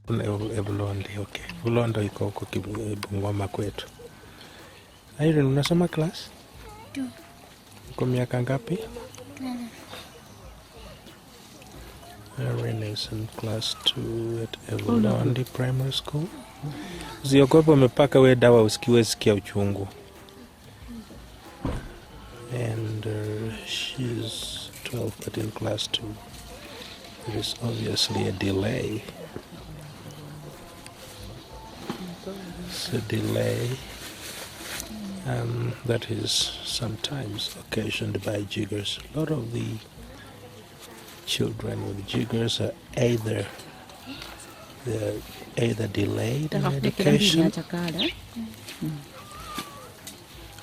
Ebulondi, okay. Bulondo iko huko Bungoma kwetu. Irene, unasoma class? 2. Uko miaka ngapi? Irene is in class 2 at Ebulondi Primary School. Ziogopa umepaka we dawa usikiwe sikia uchungu. And she's 12 but in class 2. There is obviously a delay. It's a delay that is sometimes occasioned by jiggers. A lot of the children with jiggers are either delayed in education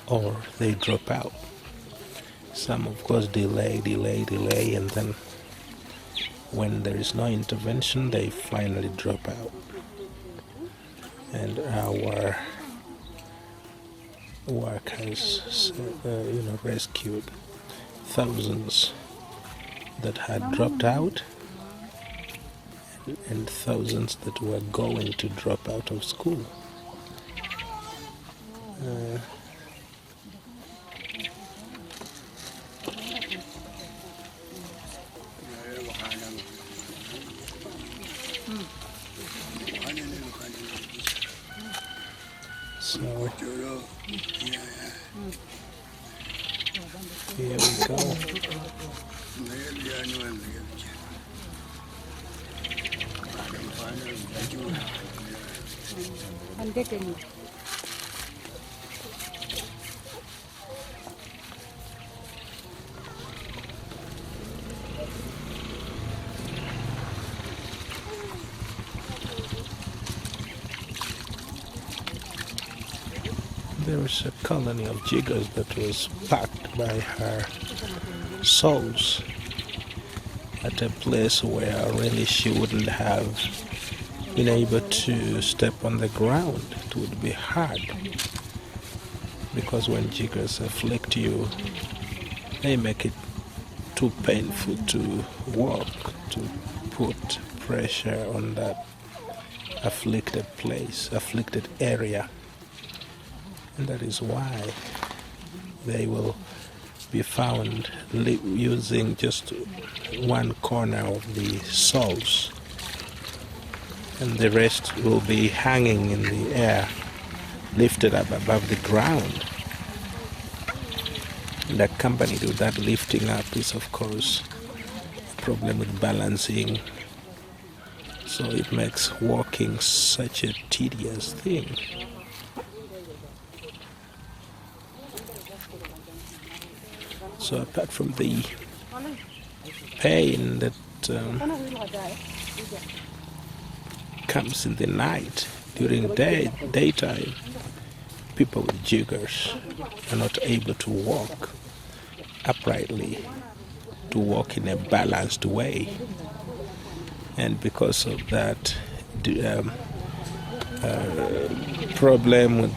or they drop out. Some of course delay, and then when there is no intervention they finally drop out. And our work has rescued thousands that had dropped out and thousands that were going to drop out of school. So here we go. There was a colony of jiggers that was packed by her souls at a place where really she wouldn't have been able to step on the ground. It would be hard because when jiggers afflict you, they make it too painful to walk, to put pressure on that afflicted place, afflicted area. And that is why they will be found using just one corner of the soles, and the rest will be hanging in the air, lifted up above the ground. And accompanied with that lifting up is, of course, a problem with balancing. So it makes walking such a tedious thing. So apart from the pain that comes in the night, during daytime, people with jiggers are not able to walk uprightly, to walk in a balanced way. And because of that problem with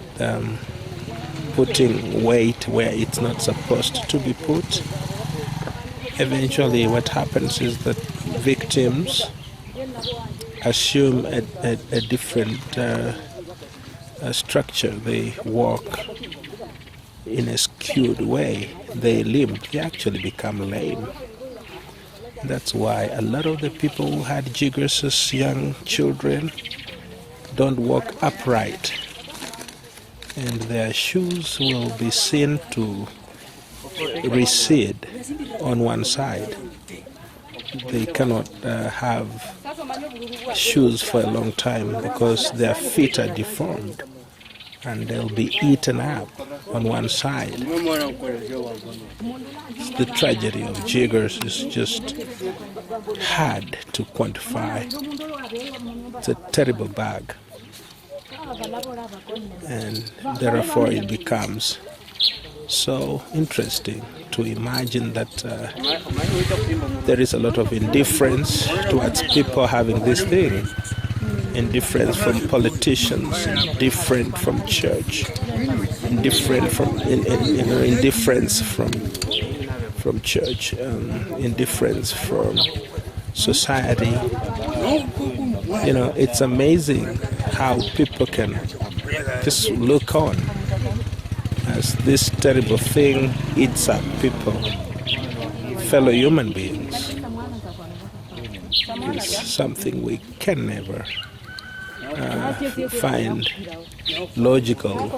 putting weight where it's not supposed to be put, eventually what happens is that victims assume a different structure. They walk in a skewed way. They limp. They actually become lame. That's why a lot of the people who had jiggers as young children don't walk upright, and their shoes will be seen to recede on one side. They cannot have shoes for a long time because their feet are deformed and they'll be eaten up on one side. The tragedy of jiggers is just hard to quantify. It's a terrible bug. And therefore it becomes so interesting to imagine that there is a lot of indifference towards people having this thing. Indifference from politicians, indifference from church, indifference from church, indifference from society. You know, it's amazing how people can just look on as this terrible thing eats up people, fellow human beings. It's something we can never find logical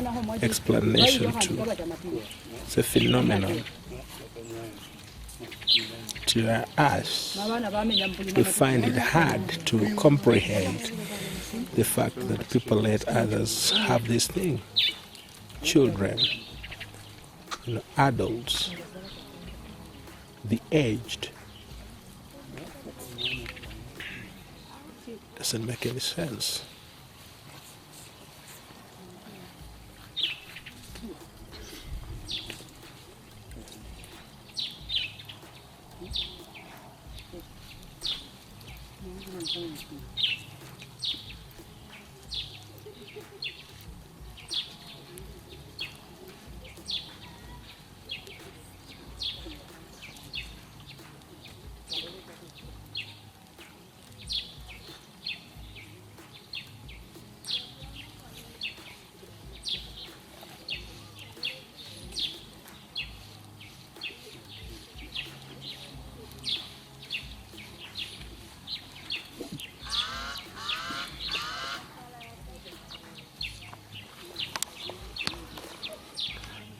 explanation to. It's a phenomenon. To us, we find it hard to comprehend the fact that people let others have this thing. Children, adults, the aged. Doesn't make any sense.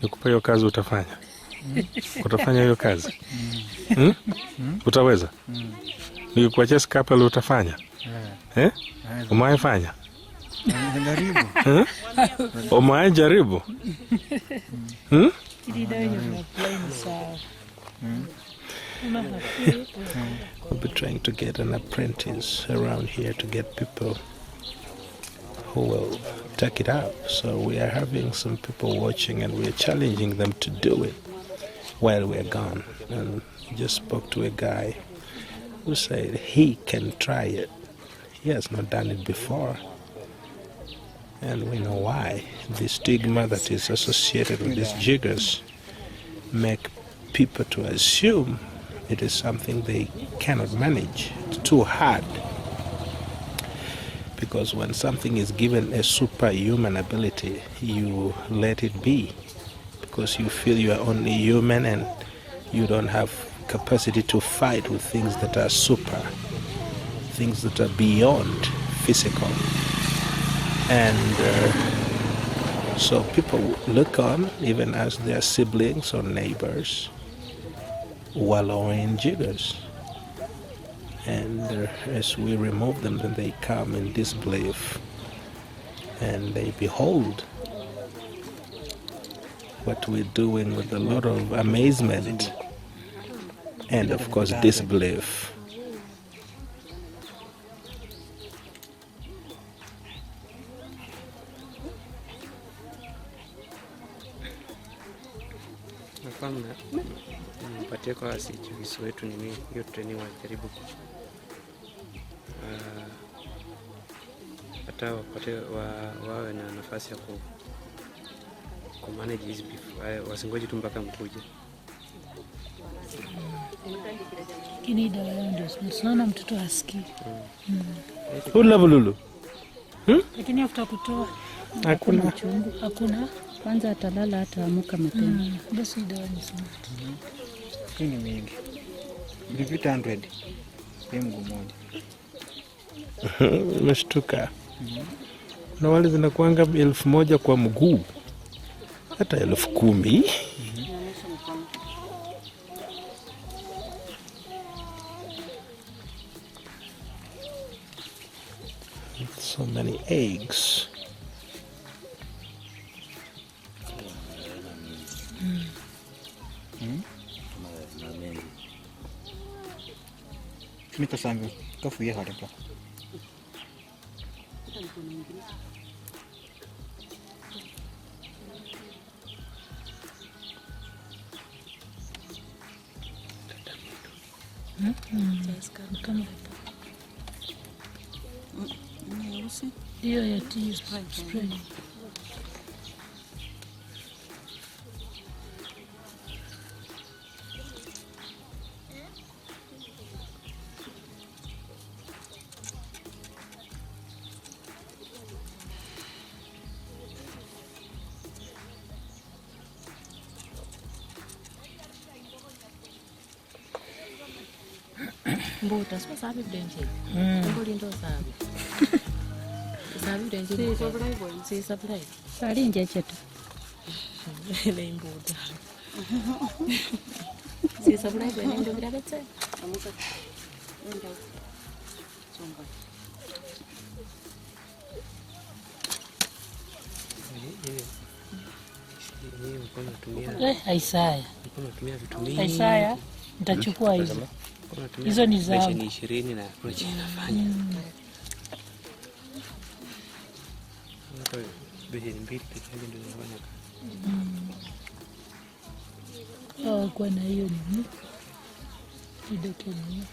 Nikupa hiyo kazi utafanya? Utafanya hiyo kazi? Utaweza? Nikuachia scalpel utafanya? Umewahi fanya? Umewahi jaribu? We'll be trying to get an apprentice around here to get people who will take it up. So we are having some people watching and we are challenging them to do it while we're gone. And we just spoke to a guy who said he can try it. He has not done it before. And we know why. The stigma that is associated with these jiggers make people to assume it is something they cannot manage. It's too hard. Because when something is given a superhuman ability, you let it be. Because you feel you are only human and you don't have capacity to fight with things that are super, things that are beyond physical. And so people look on, even as their siblings or neighbors, wallow in jiggers. And as we remove them, then they come in disbelief and they behold what we're doing with a lot of amazement and, of course, disbelief. Mpatie kwa wasichukisi wetu nini hiyo training wajaribu hata wapate wawe na nafasi ya kumanage hizi beef, wasingoje tu mpaka mkuje. Kini dawa yao ndio sana mtoto hasikii. Lulu. Lakini afuta kutoa Hakuna chungu, hakuna. Kwanza atalala hata amuka mapema. Basi dawa ni sana. Hii ni mingi. Ilipita 100. Ni mguu mmoja. Umeshtuka. Na wale zinakuanga 1,000 kwa mguu. Hata 10,000. So many eggs. Mita sangu kafuye haraka. Hiyo ya tea spray. Mbuta sio sababu denje. Mbuli ndo sababu. Sababu denje. Si supply. Sali nje chetu. Ile mbuta. Si supply kwa ndio bila bete. Isaya. Isaya, nitachukua hizo. Hizo ni zangu. Ni 20 na approach inafanya. Kwa beheri mbili pekee ndio zinafanya kazi. Kwa na hiyo nini? Kidogo ni.